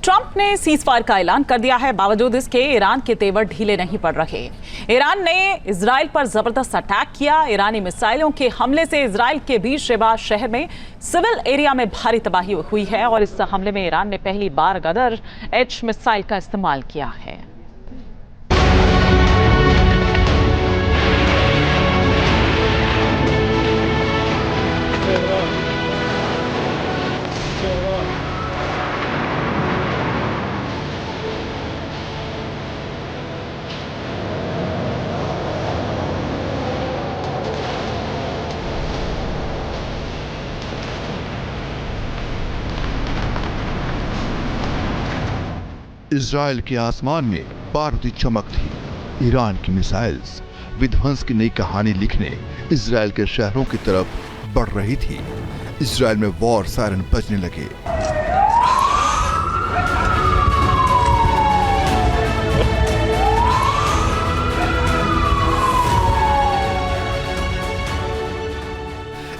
Trump ने ceasefire का ऐलान कर दिया है। बावजूद इसके ईरान के तेवर ढीले नहीं पड़ रहे। ईरान ने इजराइल पर जबरदस्त अटैक किया। ईरानी मिसाइलों के हमले से इजराइल के बीरशेबा शहर में सिविल एरिया में भारी तबाही हुई है और इस हमले में ईरान ने पहली बार गदर H मिसाइल का इस्तेमाल किया है। इजराइल के आसमान में बारूदी चमक थी। ईरान की मिसाइल्स विध्वंस की नई कहानी लिखने इजराइल के शहरों की तरफ बढ़ रही थी। इजराइल में वॉर सायरन बजने लगे।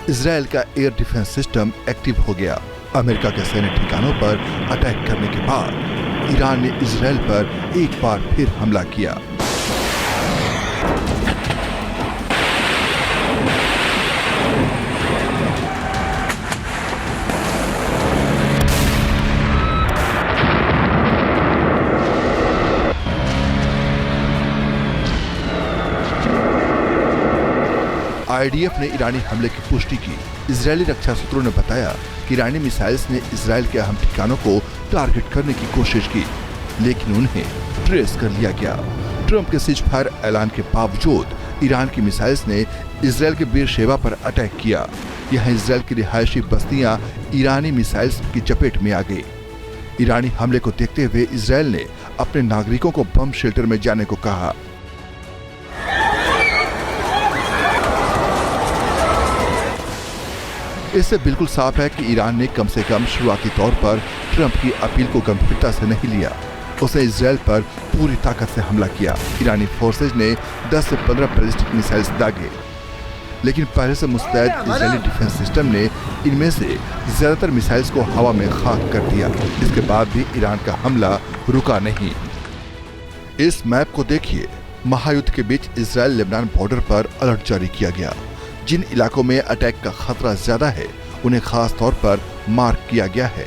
इजराइल का एयर डिफेंस सिस्टम एक्टिव हो गया। अमेरिका के सैन्य ठिकानों पर अटैक करने के बाद ईरान ने इजराइल पर एक बार फिर हमला किया। आईडीएफ ने ईरानी हमले की पुष्टि की। इजरायली रक्षा सूत्रों ने बताया कि ईरानी मिसाइल्स ने इजराइल के अहम ठिकानों को टारगेट करने की कोशिश की, लेकिन उन्हें ट्रेस कर लिया गया। ट्रंप के सीजफायर ऐलान के बावजूद ईरान की मिसाइल्स ने इजराइल के बीरशेबा पर अटैक किया। यहाँ इजराइल की रिहायशी बस्तियां ईरानी मिसाइल्स की चपेट में आ गई। ईरानी हमले को देखते हुए इजराइल ने अपने नागरिकों को बम शेल्टर में जाने को कहा। इससे बिल्कुल साफ है कि ईरान ने कम से कम शुरुआती तौर पर ट्रंप की अपील को गंभीरता से नहीं लिया। उसने इजराइल पर पूरी ताकत से हमला किया। ईरानी फोर्सेज ने 10 से 15 बैलिस्टिक मिसाइल्स दागे, लेकिन पहले से मुस्तैद इजरायली डिफेंस सिस्टम ने इनमें से ज्यादातर मिसाइल्स को हवा में खाक कर दिया। इसके बाद भी ईरान का हमला रुका नहीं। इस मैप को देखिए। महायुद्ध के बीच इजराइल लेबनान बॉर्डर पर अलर्ट जारी किया गया। जिन इलाकों में अटैक का खतरा ज्यादा है उन्हें खास तौर पर मार्क किया गया है।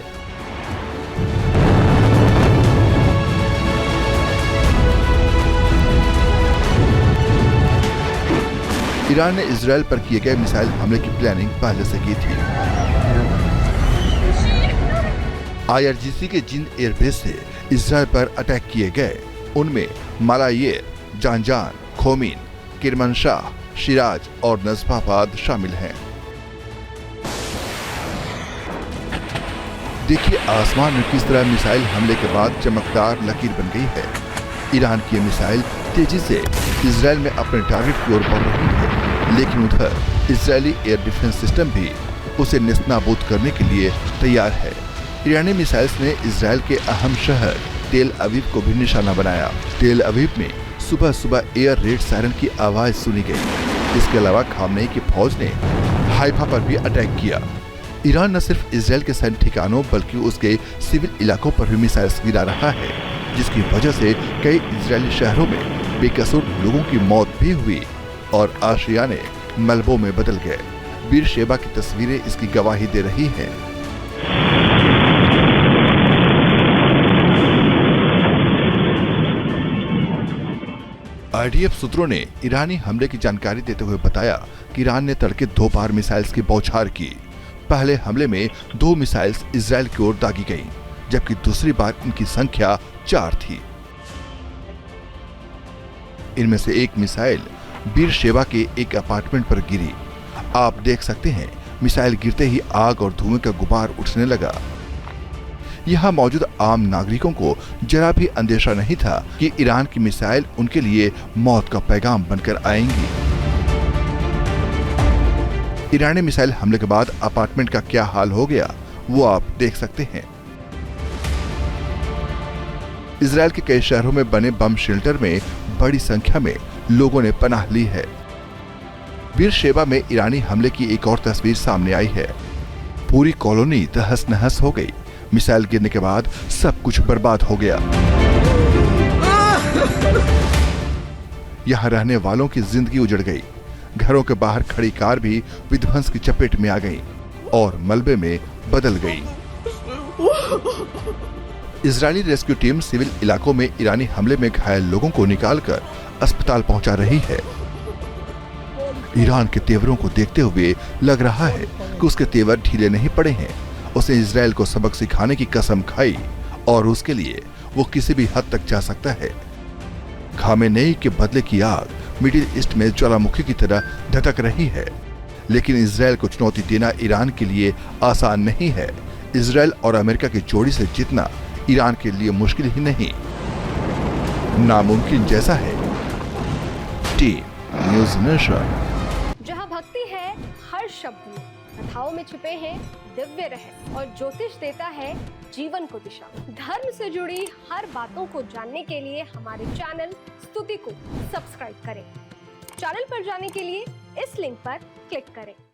ईरान ने इजराइल पर किए गए मिसाइल हमले की प्लानिंग पहले से की थी। आईआरजीसी के जिन एयरबेस से इजराइल पर अटैक किए गए उनमें मालायेर, जानजान, खोमीन, किरमनशाह, शिराज और नजफाबाद शामिल हैं। देखिए आसमान में किस तरह मिसाइल हमले के बाद चमकदार लकीर बन गई है। ईरान की मिसाइल तेजी से इजराइल में अपने टारगेट की ओर बढ़ रही है, लेकिन उधर इजरायली एयर डिफेंस सिस्टम भी उसे नेस्तनाबूद करने के लिए तैयार है। ईरानी मिसाइल्स ने इजराइल के अहम शहर तेल अवीव को भी निशाना बनाया। तेल अवीव में सुबह सुबह एयर रेड सायरन की आवाज सुनी गई। इसके अलावा खामनेई की फौज ने हाइफा पर भी अटैक किया। ईरान न सिर्फ इजराइल के सैन्य ठिकानों बल्कि उसके सिविल इलाकों पर भी मिसाइल्स गिरा रहा है, जिसकी वजह से कई इजरायली शहरों में बेकसूर लोगों की मौत भी हुई और आशियाने मलबों में बदल गए। बीरशेबा की तस्वीरें इसकी गवाही दे रही हैं। आईडीएफ सूत्रों ने ईरानी हमले की जानकारी देते हुए बताया कि ईरान ने तड़के 2 बार मिसाइल्स की बौछार की। पहले हमले में 2 मिसाइल्स इजराइल की ओर दागी गईं, जबकि दूसरी बार इनकी संख्या 4 थी। इनमें से एक मिसाइल बीरशेबा के एक अपार्टमेंट पर गिरी। आप देख सकते हैं मिसाइल गिरते ही आग और धुएं का गुबार उठने लगा। यहाँ मौजूद आम नागरिकों को जरा भी अंदेशा नहीं था कि ईरान की मिसाइल उनके लिए मौत का पैगाम बनकर आएंगी। ईरानी मिसाइल हमले के बाद अपार्टमेंट का क्या हाल हो गया वो आप देख सकते हैं। इजराइल के कई शहरों में बने बम शेल्टर में बड़ी संख्या में लोगों ने पनाह ली है। बीरशेबा में ईरानी हमले की एक और तस्वीर सामने आई है। पूरी कॉलोनी तहस नहस हो गई। मिसाइल गिरने के बाद सब कुछ बर्बाद हो गया। यहाँ रहने वालों की जिंदगी उजड़ गई। घरों के बाहर खड़ी कार भी विध्वंस की चपेट में आ गई और मलबे में बदल गई। इजरायली रेस्क्यू टीम सिविल इलाकों में ईरानी हमले में घायल लोगों को निकालकर अस्पताल पहुंचा रही है। ईरान के तेवरों को देखते हुए लग रहा है कि उसके तेवर ढीले नहीं पड़े हैं। उसने इजराइल को सबक सिखाने की कसम खाई और उसके लिए वो किसी भी हद तक जा सकता है। खामेनेई के बदले की आग मिडिल ईस्ट में ज्वालामुखी की तरह धधक रही है, लेकिन इजराइल को चुनौती देना ईरान के लिए आसान नहीं है। इजराइल और अमेरिका की जोड़ी से जीतना ईरान के लिए मुश्किल ही नहीं, नामुमकिन जैसा है। Team news nation. जहां भक्ति है हर शब्द में, कथाओं में छुपे हैं दिव्य रहस्य और ज्योतिष देता है जीवन को दिशा। धर्म से जुड़ी हर बातों को जानने के लिए हमारे चैनल स्तुति को सब्सक्राइब करें। चैनल पर जाने के लिए इस लिंक पर क्लिक करें।